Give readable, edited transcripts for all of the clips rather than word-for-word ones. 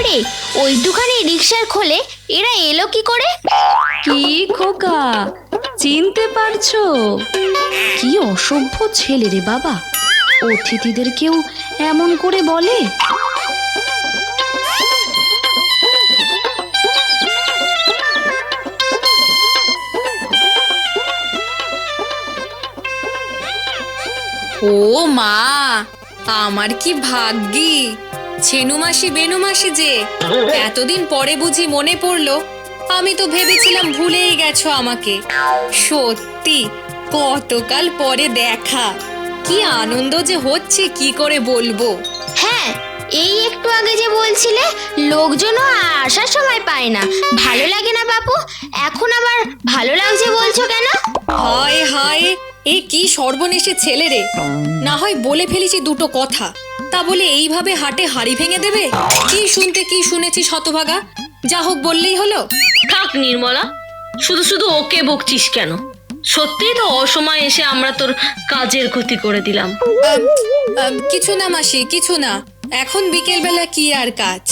রে, ওইটুখানি রিক্সার খোলে এরা এলো কি করে? কি খোকা, চিনতে পারছো? কি অসভ্য ছেলে রে বাবা, অতিথিদের কেউ এমন করে বলে? ও মা, আমার কি ভাগ্যি! ছেনু মাসি বেনু মাসি যে, এতদিন পরে বুঝি মনে পড়লো। আমি তো ভেবেছিলাম ভুলেই গেছো আমাকে। সত্যি কতকাল পরে দেখা, কি আনন্দ যে হচ্ছে কি করে বলবো। হ্যাঁ, এই একটু আগে যে বলছিলে লোকজনও আসার সময় পায় না, ভালো লাগে না বাপু? এখন আবার ভালো লাগছে বলছো কেন? হায় হায়, এ কি সর্বনেশে ছেলে রে! না হয় বলে ফেলেছি দুটো কথা, তা বলে এইভাবে হাটে হাড়ি ভেঙে দেবে? কি শুনতে কি শুনেছি শতভাগা, যা হোক বললেই হলো। থাক নির্মলা, শুধু শুধু ওকে বকছিস কেন? সত্যিই তো অসময় এসে আমরা তোর কাজের ক্ষতি করে দিলাম। কিছু না মাসি, কিছু না। এখন বিকেল বেলা কি আর কাজ?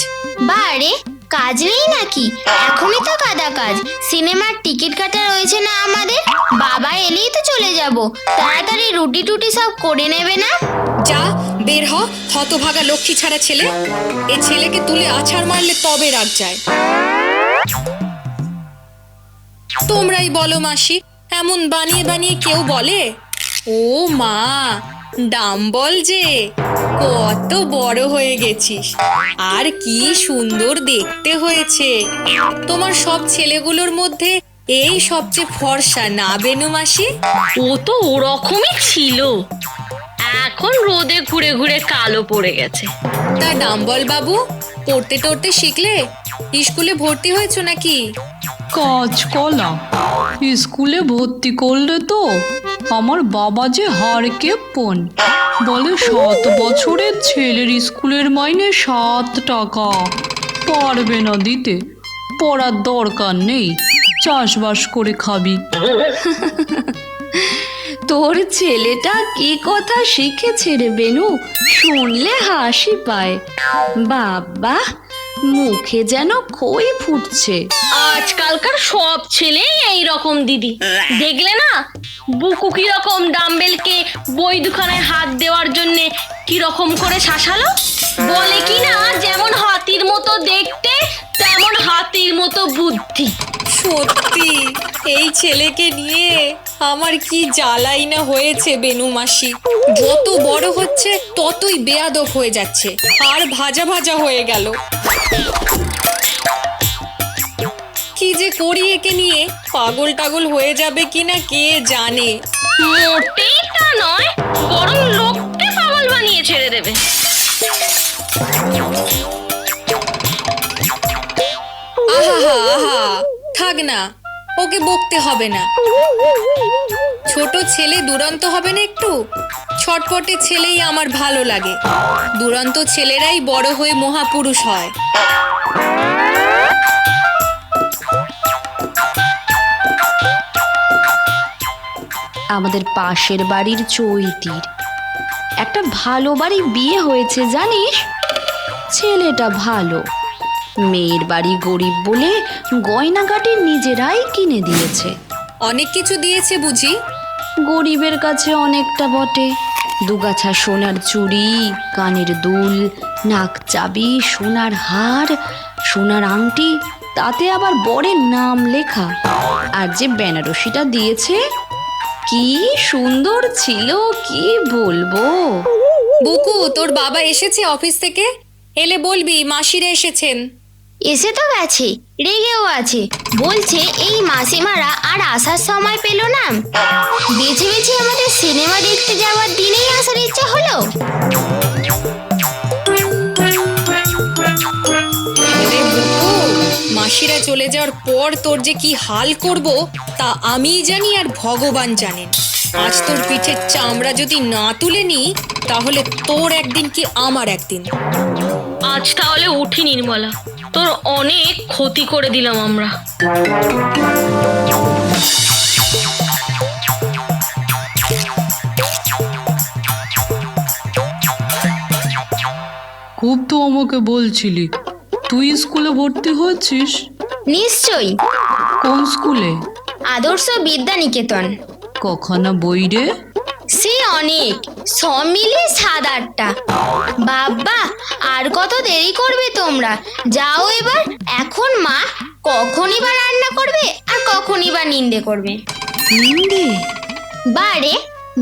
বারে, কাজ নেই নাকি? এখনই তো কাদা কাজ। সিনেমার টিকিট কাটা রয়েছে না আমাদের, বাবা এলেই তো চলে যাব। তাড়াতাড়ি রুটি টুটি সব করে নেবে না? যা বের হ, হতভাগা লক্ষ্মী ছাড়া ছেলে। এ ছেলেকে তুলে আছাড় মারলে তবে রাগ যায়। তোমরাই বলো মাসি, এমন বানিয়ে বানিয়ে কেউ বলে? ও মা, ডাম্বল যে, কত বড় হয়ে গেছিস, আর কি সুন্দর দেখতে হয়েছে। তোমার সব ছেলেগুলোর মধ্যে এই সবচেয়ে ফর্সা না বেনু মাসি? ও তো ওরকমই ছিল, এখন রোদে ঘুরে ঘুরে কালো পড়ে গেছে। তা ডাম্বল বাবু, পড়তে টড়তে শিখলে? স্কুলে ভর্তি হয়েছো নাকি? কাজ কলা, স্কুলে ভর্তি করলে তো আমার বাবা যে হাড় কেপ্পন, বলে 7 বছরের ছেলের স্কুলের মাইনে 7 টাকা, পারবে না দিতে, পড়ার দরকার নেই, চাষবাস করে খাবি। তোর ছেলেটা কি কথা শিখেছে রে বেনু, শুনলে হাসি পায়। বাবা, মুখে যেন খই ফুটছে। আজকালকার সব ছেলেই এইরকম দিদি, দেখলে না বুকু কিরকম ডাম্বেলকে বই দুখানায় হাত দেওয়ার জন্য কিরকম করে শাসালো। বলে কি না, যেমন হাতির মতো দেখতে তেমন হাতির মতো বুদ্ধি। সত্যি এই ছেলেকে নিয়ে আমার কি জ্বালাই না হয়েছে বেনু মাসি। যত বড় হচ্ছে ততই বেয়াদব হয়ে যাচ্ছে, আর ভাজা ভাজা হয়ে গেল। কি যে করি একে নিয়ে, পাগল টাগল হয়ে যাবে কিনা কে জানে। মোটেই তা নয়, বরং লোককে পাগল বানিয়ে ছেড়ে দেবে। আহা আহা, থাক না, ওকে বকতে হবে না। ছোট ছেলে দুরন্ত হবে না একটু? ছটপটে ছেলেই আমার ভালো লাগে, দুরন্ত ছেলেরাই বড় হয়ে মহাপুরুষ হয়। আমাদের পাশের বাড়ির চৈতির একটা ভালো বাড়ি বিয়ে হয়েছে জানিস? ছেলেটা ভালো, মেয়ের বাড়ি গরিব বলে গয়নাগাটি নিজেরাই কিনে দিয়েছে। অনেক কিছু দিয়েছে বুঝি? গরিবের কাছে অনেকটা বটে, দুগাছা সোনার চুড়ি, কানের দুল, নাক চাবি, সোনার হার, সোনার আংটি, তাতে আবার বরের নাম লেখা। আর যে বেনারসিটা দিয়েছে, কি সুন্দর ছিল, কি বলবো। বুকু, তোর বাবা এসেছে অফিস থেকে? এলে বলবি মাসিরা এসেছেন। এসে তো গেছে, রেগেও আছে, বলছে এই মাসিমারা আর আসার সময় পেল না। বেছে বেছে আমাদের সিনেমা দেখতে যাওয়ার দিনেই আসার ইচ্ছা হলো। আরে বুকু, মাসিরা চলে যাওয়ার পর তোর যে কি হাল করব তা আমিই জানি আর ভগবান জানেন। আজ তোর পিঠের চামড়া যদি না তুলে নি, তাহলে তোর একদিন কি আমার একদিন। আজ তাহলে উঠি নির্মলা, তোর অনেক ক্ষতি করে দিলাম আমরা। খুব তো আমাকে বলছিলি, তুই স্কুলে ভর্তি হয়েছিস? নিশ্চয়ই। কোন স্কুলে? আদর্শ বিদ্যা নিকেতন। কখানা বই রে? সে অনেক, সব মিলে 7-8টা। বাবা, আর কত দেরি করবে তোমরা? যাও এবার। এখন মা কখনই বা রান্না করবে আর কখনই বা নিন্দে করবে। নিন্দে? বারে,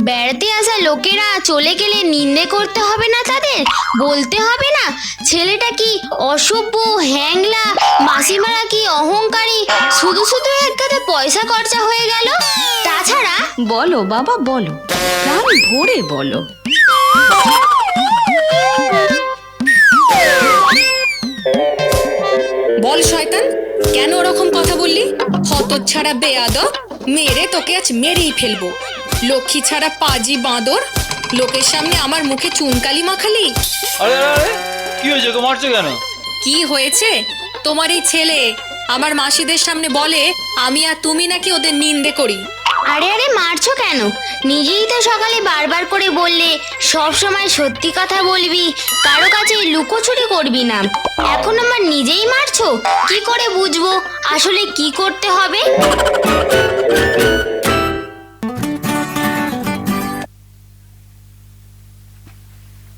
বেড়াতে আসা লোকেরা চলে গেলে নিন্দে করতে হবে না তাদের? বলতে হবে না ছেলেটা কি অসভ্য, হ্যাংলা, মাসিমারা কি অহংকারী, শুধু শুধু এক গাদা পয়সা খরচা হয়ে গেল। তাছাড়া বলো বাবা বলো, প্রাণ ভরে বলো। বল শয়তান, কেন ওরকম কথা বললি? হতচ্ছাড়া বেয়াদব, মেরে তোকে আজ মেরেই ফেলবো। লক্ষ্মী ছাড়া পাজি বাঁদর, লোকের সামনে আমার মুখে চুনকালি মাখালি। আরে আরে আরে, কি হয়েছে গো, মারছো কেন? কি হয়েছে? তোমার এই ছেলে আমার মাসিদের সামনে বলে আমি আর তুমি নাকি ওদের নিন্দে করি। আরে আরে, মারছো কেন? নিজেই তো সকালে বারবার করে বললে সব সময় সত্যি কথা বলবি, কারো কাছে লুকোচুরি করবি না। এখন আমার নিজেই মারছো? কি করে বুঝবো আসলে কি করতে হবে?